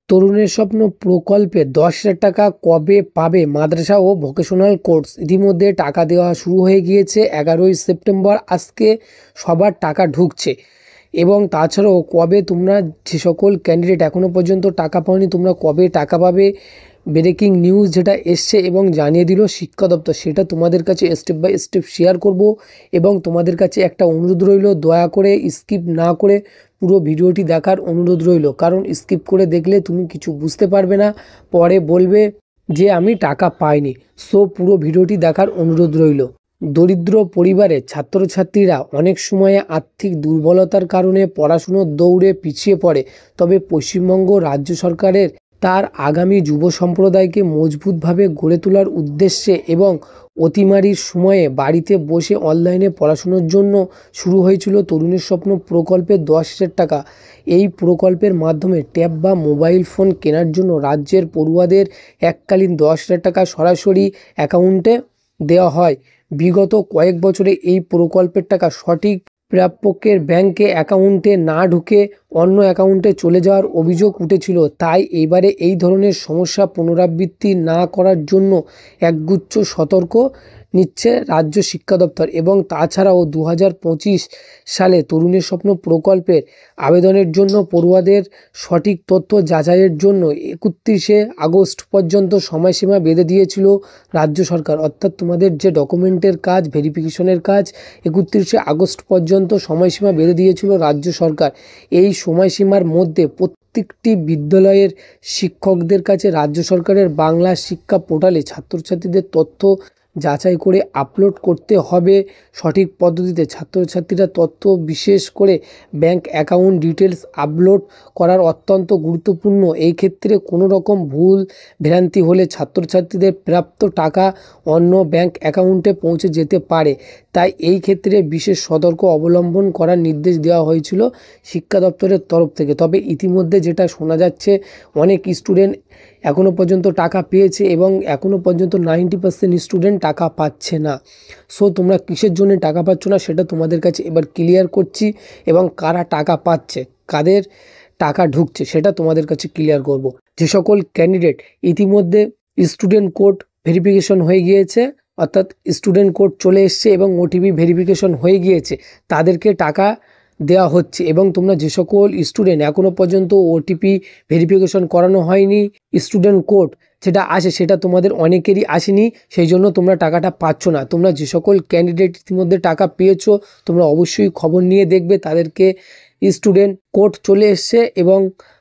তরুণের স্বপ্ন প্রকল্পে 10,000 টাকা কবে পাবে মাদ্রাসা ও ভোকেশনাল কোর্স? ইতিমধ্যে টাকা দেওয়া শুরু হয়ে গিয়েছে। 11ই সেপ্টেম্বর আজকে সবার টাকা ঢুকছে। এবং তাছাড়াও কবে তোমরা যে সকল ক্যান্ডিডেট এখনও পর্যন্ত টাকা পাওনি, তোমরা কবে টাকা পাবে, ব্রেকিং নিউজ যেটা এসছে এবং জানিয়ে দিল শিক্ষা দপ্তর, সেটা তোমাদের কাছে স্টেপ বাই স্টেপ শেয়ার করব। এবং তোমাদের কাছে একটা অনুরোধ রইল, দয়া করে স্কিপ না করে পুরো ভিডিওটি দেখার অনুরোধ রইল। কারণ স্কিপ করে দেখলে তুমি কিছু বুঝতে পারবে না, পরে বলবে যে আমি টাকা পাইনি। সো পুরো ভিডিওটি দেখার অনুরোধ রইল। দরিদ্র পরিবারের ছাত্রছাত্রীরা অনেক সময়ে আর্থিক দুর্বলতার কারণে পড়াশুনোর দৌড়ে পিছিয়ে পড়ে। তবে পশ্চিমবঙ্গ রাজ্য সরকারের তার আগামী যুব সম্প্রদায়কে মজবুতভাবে গড়ে তোলার উদ্দেশ্যে এবং অতিমারির সময়ে বাড়িতে বসে অনলাইনে পড়াশুনোর জন্য শুরু হয়েছিল তরুণের স্বপ্ন প্রকল্পে 10,000 টাকা। এই প্রকল্পের মাধ্যমে ট্যাব বা মোবাইল ফোন কেনার জন্য রাজ্যের পড়ুয়াদের এককালীন 10,000 টাকা সরাসরি অ্যাকাউন্টে দেওয়া হয়। বিগত কয়েক বছরে এই প্রকল্পের টাকা সঠিক প্রাপকের ব্যাংকে অ্যাকাউন্টে না ঢুকে অন্য অ্যাকাউন্টে চলে যাওয়ার অভিযোগ উঠেছিল। তাই এবারে এই ধরনের সমস্যা পুনরাবৃত্তি না করার জন্য একগুচ্ছ সতর্ক নিচ্ছে রাজ্য শিক্ষা দপ্তর। এবং তাছাড়াও 2025 সালে তরুণের স্বপ্ন প্রকল্পের আবেদনের জন্য পড়ুয়াদের সঠিক তথ্য যাচাইয়ের জন্য 31শে আগস্ট পর্যন্ত সময়সীমা বেঁধে দিয়েছিল রাজ্য সরকার। অর্থাৎ তোমাদের যে ডকুমেন্টের কাজ, ভেরিফিকেশনের কাজ 31শে আগস্ট পর্যন্ত সময়সীমা বেঁধে দিয়েছিল রাজ্য সরকার। এই সময়সীমার মধ্যে প্রত্যেকটি বিদ্যালয়ের শিক্ষকদের কাছে রাজ্য সরকারের বাংলা শিক্ষা পোর্টালে ছাত্রছাত্রীদের তথ্য যাচাই করে আপলোড করতে হবে সঠিক পদ্ধতিতে। ছাত্রছাত্রীরা তথ্য বিশেষ করে ব্যাংক অ্যাকাউন্ট ডিটেলস আপলোড করার অত্যন্ত গুরুত্বপূর্ণ। এই ক্ষেত্রে কোনো রকম ভুল ভ্রান্তি হলে ছাত্রছাত্রীদের প্রাপ্ত টাকা অন্য ব্যাংক অ্যাকাউন্টে পৌঁছে যেতে পারে। তাই এই ক্ষেত্রে বিশেষ সতর্ক অবলম্বন করার নির্দেশ দেওয়া হয়েছিল শিক্ষা দপ্তরের তরফ থেকে। তবে ইতিমধ্যে যেটা শোনা যাচ্ছে, অনেক স্টুডেন্ট এখনও পর্যন্ত টাকা পেয়েছে এবং এখনও পর্যন্ত 90% স্টুডেন্ট টাকা পাচ্ছে না। সো তোমরা কিসের জন্য টাকা পাচ্ছ না সেটা তোমাদের কাছে এবার ক্লিয়ার করছি, এবং কারা টাকা পাচ্ছে, কাদের টাকা ঢুকছে সেটা তোমাদের কাছে ক্লিয়ার করব। যে সকল ক্যান্ডিডেট ইতিমধ্যে স্টুডেন্ট কোড ভেরিফিকেশন হয়ে গিয়েছে, অর্থাৎ স্টুডেন্ট কোড চলে এসছে এবং ওটিপি ভেরিফিকেশন হয়ে গিয়েছে, তাদেরকে টাকা দেওয়া হচ্ছে। এবং তোমরা যে সকল স্টুডেন্ট এখনও পর্যন্ত ওটিপি ভেরিফিকেশন করানো হয়নি, স্টুডেন্ট কোড যেটা আসে সেটা তোমাদের অনেকেরই আসেনি, সেই জন্য তোমরা টাকাটা পাচ্ছ না। তোমরা যে সকল ক্যান্ডিডেট ইতিমধ্যে টাকা পেয়েছো, তোমরা অবশ্যই খবর নিয়ে দেখবে তাদেরকে স্টুডেন্ট কোড চলে এসছে এবং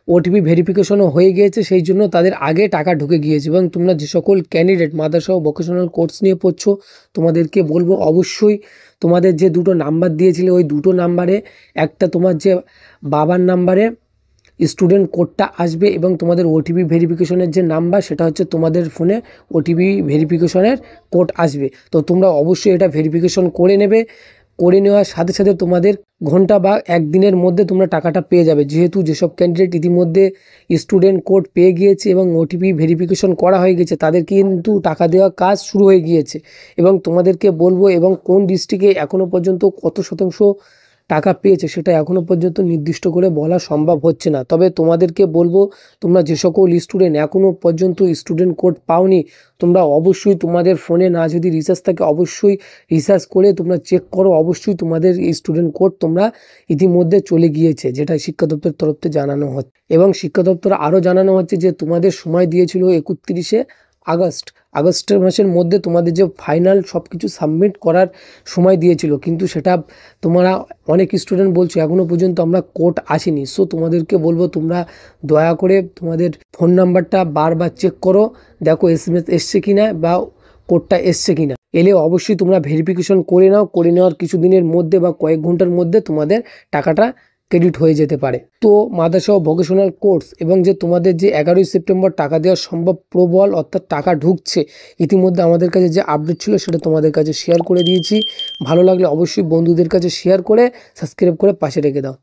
ওটিপি ভেরিফিকেশনও হয়ে গিয়েছে, সেই জন্য তাদের আগে টাকা ঢুকে গিয়েছে। এবং তোমরা যে সকল ক্যান্ডিডেট মাদ্রাসা ও ভোকেশনাল কোর্স নিয়ে পড়ছো, তোমাদেরকে বলবো অবশ্যই তোমাদের যে দুটো নাম্বার দিয়েছিলে ওই দুটো নাম্বারে একটা তোমার যে বাবার নাম্বারে স্টুডেন্ট কোডটা আসবে এবং তোমাদের ওটিপি ভেরিফিকেশনের যে নাম্বার সেটা হচ্ছে তোমাদের ফোনে ওটিপি ভেরিফিকেশনের কোড আসবে। তো তোমরা অবশ্যই এটা ভেরিফিকেশন করে নেবে। করে নেওয়ার সাথে সাথে তোমাদের ঘন্টা বা একদিনের মধ্যে তোমরা টাকাটা পেয়ে যাবে। যেহেতু যেসব ক্যান্ডিডেট ইতিমধ্যে স্টুডেন্ট কোড পেয়ে গিয়েছে এবং ওটিপি ভেরিফিকেশন করা হয়ে গেছে, তাদের কিন্তু টাকা দেওয়ার কাজ শুরু হয়ে গিয়েছে। এবং তোমাদেরকে বলবো, এবং কোন ডিস্ট্রিক্টে এখনও পর্যন্ত কত শতাংশ টাকা পেয়েছে সেটা এখনও পর্যন্ত নির্দিষ্ট করে বলা সম্ভব হচ্ছে না। তবে তোমাদেরকে বলবো, তোমরা যে সকল স্টুডেন্ট এখনও পর্যন্ত স্টুডেন্ট কোড পাওনি, তোমরা অবশ্যই তোমাদের ফোনে না যদি রিচার্জ থাকে অবশ্যই রিচার্জ করে তোমরা চেক করো। অবশ্যই তোমাদের স্টুডেন্ট কোড তোমরা ইতিমধ্যে চলে গিয়েছে, যেটা শিক্ষা দপ্তরের তরফ থেকে জানানো হচ্ছে। এবং শিক্ষা দপ্তর আরও জানানো হচ্ছে যে তোমাদের সময় দিয়েছিল 31শে আগস্টের মাসের মধ্যে তোমাদের যে ফাইনাল সব কিছু সাবমিট করার সময় দিয়েছিল, কিন্তু সেটা তোমরা অনেক স্টুডেন্ট বলছো এখনও পর্যন্ত আমরা কোড আসেনি। সো তোমাদেরকে বলবো, তোমরা দয়া করে তোমাদের ফোন নাম্বারটা বারবার চেক করো, দেখো SMS এসছে কিনা বা কোডটা এসছে কিনা। এলে অবশ্যই তোমরা ভেরিফিকেশন করে নাও। করে নেওয়ার কিছু দিনের মধ্যে বা কয়েক ঘন্টার মধ্যে তোমাদের টাকাটা ক্রেডিট হয়ে যেতে পারে। তো মাদ্রাসা ও ভোকেশনাল কোর্স এবং যে তোমাদের যে 11ই সেপ্টেম্বর টাকা দেওয়া সম্ভব প্রবল, অর্থাৎ টাকা ঢুকছে, ইতিমধ্যে আমাদের কাছে যে আপডেট ছিল সেটা তোমাদের কাছে শেয়ার করে দিয়েছি। ভালো লাগলে অবশ্যই বন্ধুদের কাছে শেয়ার করে সাবস্ক্রাইব করে পাশে রেখে দাও।